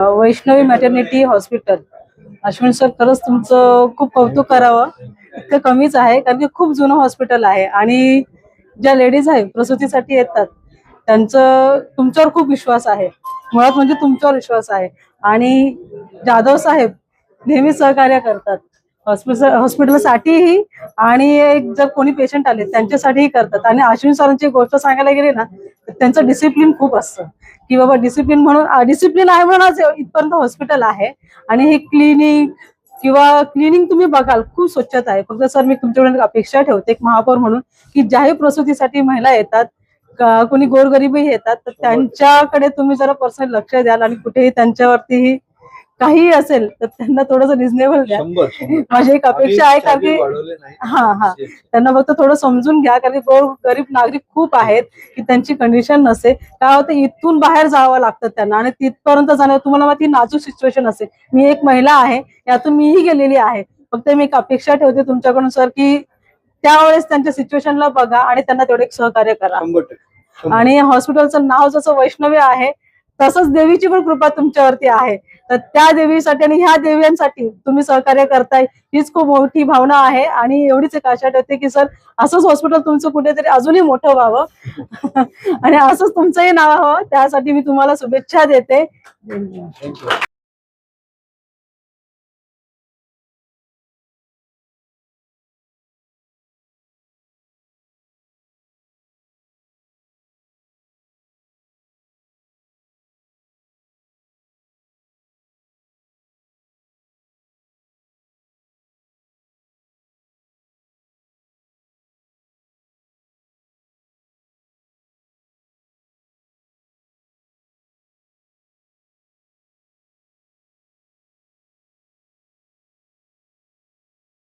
Vaishnavi maternity hospital. Ashwin sir, खरंच तुमचं खूप कौतुक करावं. इतकं कमीच आहे, कारण की खूप जुनं हॉस्पिटल आहे आणि ज्या लेडीज आहे प्रसूतीसाठी येतात त्यांचं तुमच्यावर खूप विश्वास आहे. मुळात म्हणजे तुमच्यावर विश्वास आहे आणि जाधव साहेब नेहमी सहकार्य करतात हॉस्पिटलसाठीही आणि एक जर कोणी पेशंट आले त्यांच्यासाठीही करतात. आणि अश्विन सरांची गोष्ट सांगायला गेली ना तर त्यांचं डिसिप्लिन खूप असतं की बाबा डिसिप्लिन म्हणून डिसिप्लिन आहे म्हणूनच इथपर्यंत हॉस्पिटल आहे. आणि हे क्लिनिंग तुम्ही बघाल खूप स्वच्छता आहे. फक्त सर मी तुमच्याकडे अपेक्षा ठेवते एक महापौर म्हणून की ज्याही प्रसूतीसाठी महिला येतात, कोणी गोरगरीबही येतात, तर त्यांच्याकडे तुम्ही जरा पर्सनल लक्ष द्याल आणि कुठेही त्यांच्यावरती काही असेल तर त्यांना थोडंसं रिझनेबल द्या. माझी एक अपेक्षा आहे, कारण की हा त्यांना फक्त थोडं समजून घ्या, कारण की गरीब नागरिक खूप आहेत की त्यांची कंडिशन नसते. काय होतं, इथून बाहेर जावं लागतं त्यांना आणि तिथपर्यंत जाणं तुम्हाला माहिती नाजूक सिच्युएशन असते. मी एक महिला आहे, यातून मीही गेलेली आहे. फक्त मी एक अपेक्षा ठेवते तुमच्याकडून सर की त्यावेळेस त्यांच्या सिच्युएशनला बघा आणि त्यांना तेवढे सहकार्य करा. आणि हॉस्पिटलचं नाव जसं वैष्णवी आहे तसंच देवीची पण कृपा तुमच्यावरती आहे. तर त्या देवीसाठी आणि ह्या देवींसाठी तुम्ही सहकार्य करताय हीच खूप मोठी भावना आहे. आणि एवढीच एक आशा ठेवते की सर असंच हॉस्पिटल तुमचं कुठेतरी अजूनही मोठं व्हावं आणि असंच तुमचंही नाव हवं. त्यासाठी मी तुम्हाला शुभेच्छा देते.